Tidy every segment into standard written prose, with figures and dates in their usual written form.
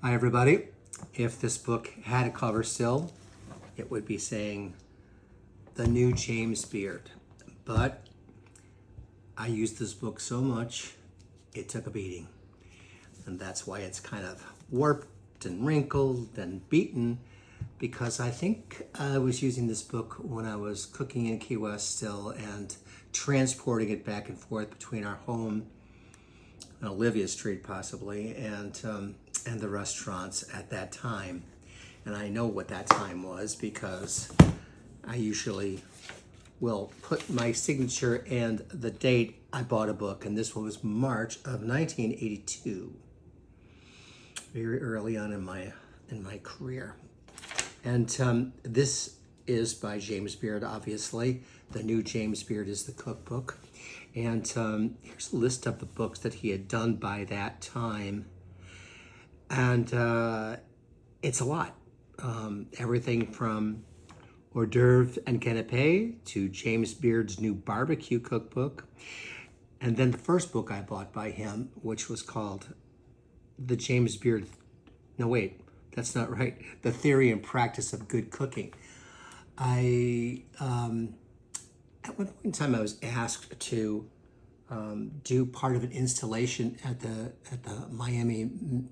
Hi everybody. If this book had a cover still, it would be saying The New James Beard. But I used this book so much, it took a beating. And that's why it's kind of warped and wrinkled and beaten, because I think I was using this book when I was cooking in Key West still and transporting it back and forth between our home on Olivia Street possibly and the restaurants at that time. And I know what that time was because I usually will put my signature and the date I bought a book, and this one was March of 1982, very early on in my career. And this is by James Beard, obviously. The New James Beard is the cookbook. And here's a list of the books that he had done by that time. And it's a lot. Everything from hors d'oeuvre and canapé to James Beard's new barbecue cookbook. And then the first book I bought by him, which was called The James Beard, no wait, that's not right, The Theory and Practice of Good Cooking. At one point in time, I was asked to do part of an installation at the Miami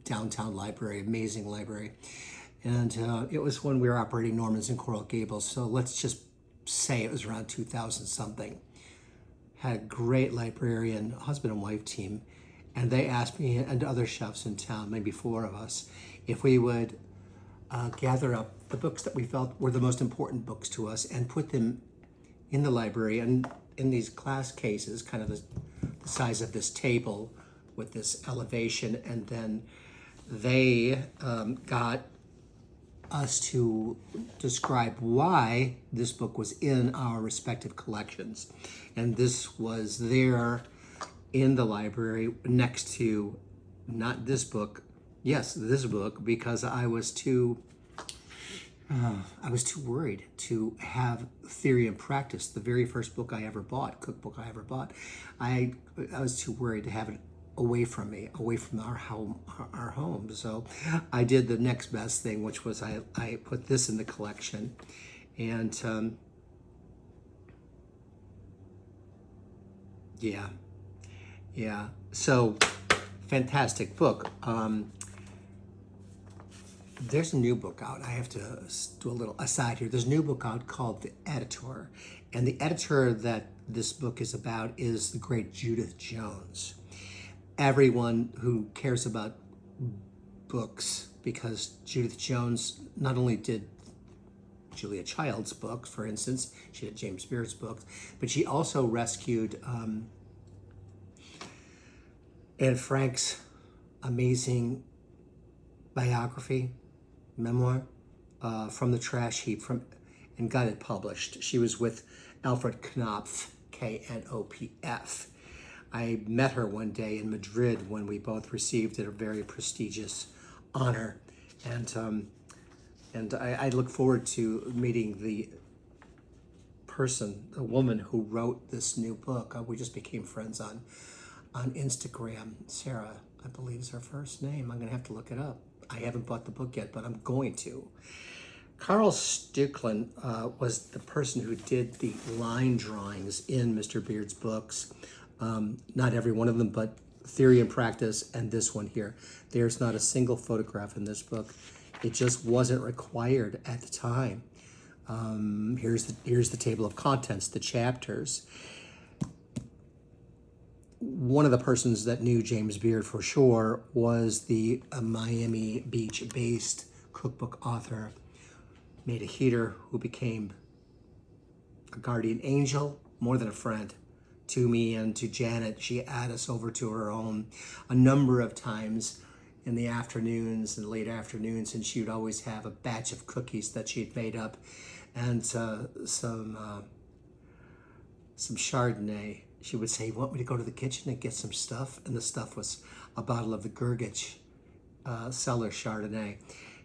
downtown library, amazing library. And it was when we were operating Norman's in Coral Gables. So let's just say it was around 2000 something. Had a great librarian, husband and wife team. And they asked me and other chefs in town, maybe four of us, if we would gather up the books that we felt were the most important books to us and put them in the library and in these glass cases, kind of the size of this table with this elevation. And then they got us to describe why this book was in our respective collections. And this was there in the library next to, not this book, yes, this book, because I was too worried to have Theory and Practice, the very first book I ever bought, cookbook I ever bought. I was too worried to have it away from me, away from our home. So I did the next best thing, which was I put this in the collection. And yeah. So fantastic book. There's a new book out. I have to do a little aside here. There's a new book out called The Editor. And the editor that this book is about is the great Judith Jones. Everyone who cares about books, because Judith Jones not only did Julia Child's books, for instance, she did James Beard's books, but she also rescued Anne Frank's amazing biography, memoir, from the trash heap, and got it published. She was with Alfred Knopf, Knopf. I met her one day in Madrid when we both received a very prestigious honor, and I look forward to meeting the woman who wrote this new book. We just became friends on Instagram. Sarah, I believe, is her first name. I'm gonna have to look it up. I haven't bought the book yet, but I'm going to. Carl Stucklin was the person who did the line drawings in Mr. Beard's books. Not every one of them, but Theory and Practice and this one here. There's not a single photograph in this book. It just wasn't required at the time. Here's the table of contents, the chapters. One of the persons that knew James Beard for sure was the Miami Beach-based cookbook author, Maida Heater, who became a guardian angel, more than a friend, to me and to Janet. She had us over to her home a number of times in the afternoons and late afternoons, and she would always have a batch of cookies that she'd made up and some Chardonnay. She would say, "You want me to go to the kitchen and get some stuff?" And the stuff was a bottle of the Gergich cellar Chardonnay.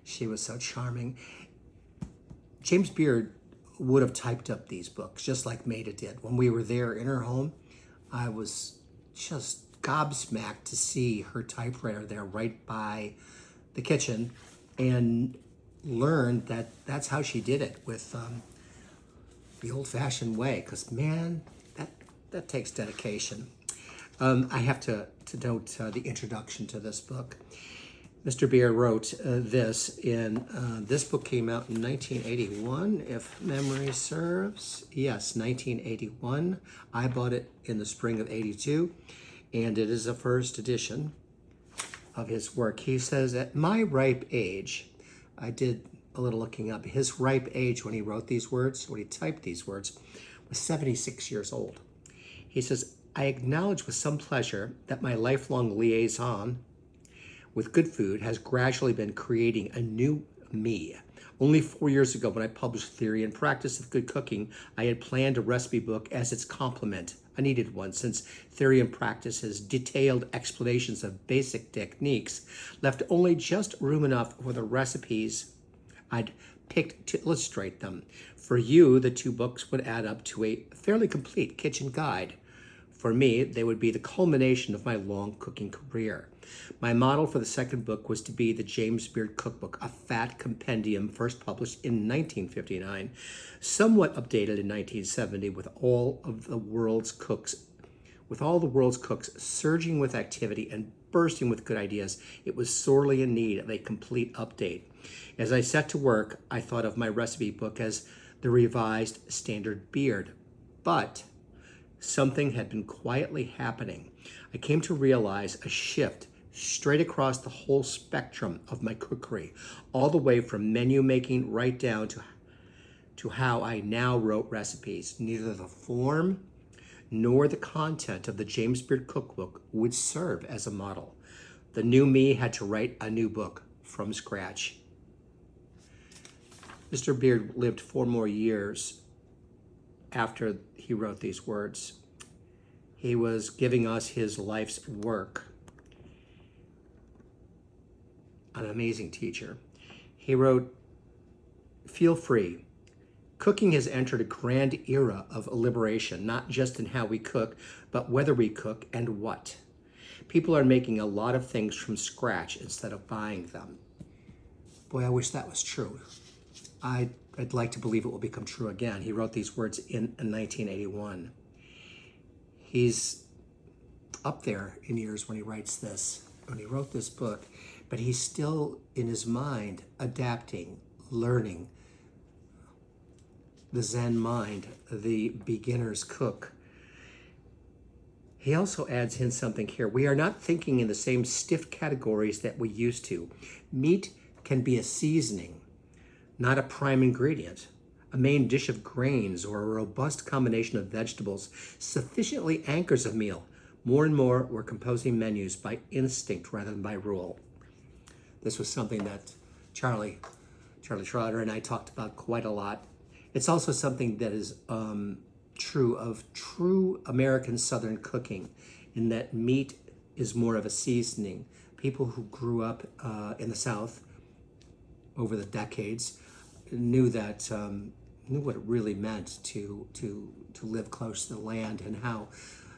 She was so charming. James Beard would have typed up these books just like Maida did. When we were there in her home, I was just gobsmacked to see her typewriter there right by the kitchen and learned that that's how she did it with the old-fashioned way. Because man, that takes dedication. I have to note the introduction to this book. Mr. Beard wrote this this book came out in 1981, if memory serves. Yes, 1981. I bought it in the spring of 82, and it is a first edition of his work. He says, at my ripe age, I did a little looking up, his ripe age when he wrote these words, when he typed these words, was 76 years old. He says, I acknowledge with some pleasure that my lifelong liaison with good food has gradually been creating a new me. Only 4 years ago, when I published Theory and Practice of Good Cooking, I had planned a recipe book as its complement. I needed one, since Theory and Practice has detailed explanations of basic techniques, left only just room enough for the recipes I'd picked to illustrate them. For you, the two books would add up to a fairly complete kitchen guide. For me, they would be the culmination of my long cooking career. My model for the second book was to be the James Beard Cookbook, a fat compendium first published in 1959, somewhat updated in 1970 with all the world's cooks surging with activity and bursting with good ideas. It was sorely in need of a complete update. As I set to work, I thought of my recipe book as the revised Standard Beard, but something had been quietly happening. I came to realize a shift straight across the whole spectrum of my cookery, all the way from menu making right down to how I now wrote recipes. Neither the form nor the content of the James Beard Cookbook would serve as a model. The new me had to write a new book from scratch. Mr. Beard lived 4 more years after he wrote these words. He was giving us his life's work. An amazing teacher. He wrote, feel free. Cooking has entered a grand era of liberation, not just in how we cook, but whether we cook and what. People are making a lot of things from scratch instead of buying them. Boy, I wish that was true. I'd like to believe it will become true again. He wrote these words in 1981. He's up there in years when he writes this, when he wrote this book, but he's still in his mind adapting, learning. The Zen mind, the beginner's cook. He also adds in something here. We are not thinking in the same stiff categories that we used to. Meat can be a seasoning, not a prime ingredient. A main dish of grains or a robust combination of vegetables sufficiently anchors a meal. More and more, we're composing menus by instinct rather than by rule. This was something that Charlie Trotter and I talked about quite a lot. It's also something that is true of true American Southern cooking, in that meat is more of a seasoning. People who grew up in the South over the decades knew what it really meant to live close to the land and how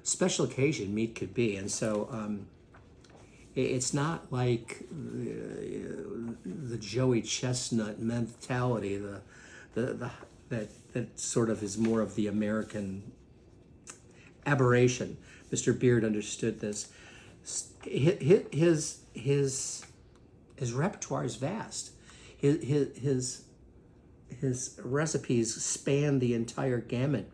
special occasion meat could be. And so it's not like the Joey Chestnut mentality, that sort of is more of the American aberration. Mr. Beard understood this. His repertoire is vast. His recipes span the entire gamut.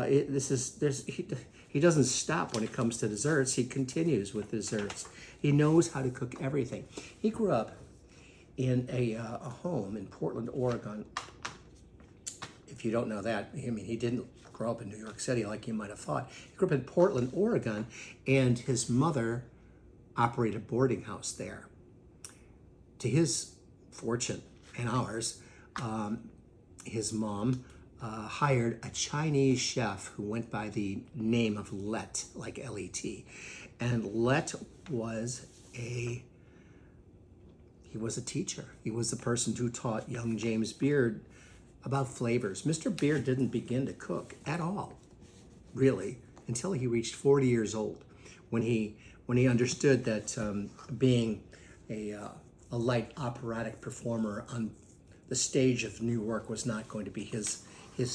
He doesn't stop when it comes to desserts. He continues with desserts. He knows how to cook everything. He grew up in a home in Portland, Oregon. If you don't know that, I mean, he didn't grow up in New York City like you might have thought. He grew up in Portland, Oregon, and his mother operated a boarding house there. To his fortune and ours, his mom hired a Chinese chef who went by the name of Let, like L-E-T. And Let was he was a teacher. He was the person who taught young James Beard about flavors. Mr. Beard didn't begin to cook at all, really, until he reached 40 years old, when he understood that being a a light operatic performer on the stage of New York was not going to be his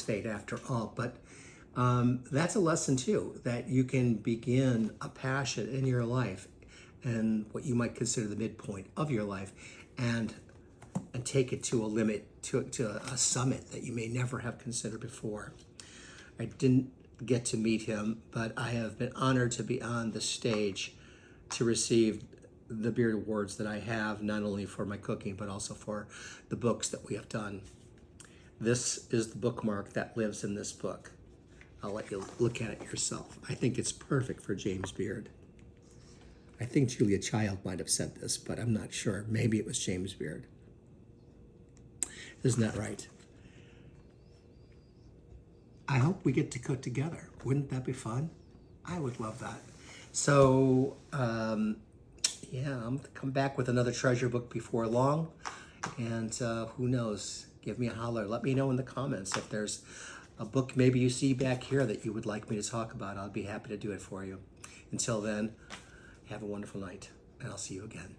fate after all. But that's a lesson too, that you can begin a passion in your life and what you might consider the midpoint of your life, and take it to a limit, to a summit that you may never have considered before. I didn't get to meet him, but I have been honored to be on the stage to receive the Beard Awards that I have, not only for my cooking, but also for the books that we have done. This is the bookmark that lives in this book. I'll let you look at it yourself. I think it's perfect for James Beard. I think Julia Child might have said this, but I'm not sure. Maybe it was James Beard. Isn't that right? I hope we get to cook together. Wouldn't that be fun? I would love that. So, yeah, I'm gonna come back with another treasure book before long. And who knows? Give me a holler. Let me know in the comments if there's a book maybe you see back here that you would like me to talk about. I'll be happy to do it for you. Until then, have a wonderful night, and I'll see you again.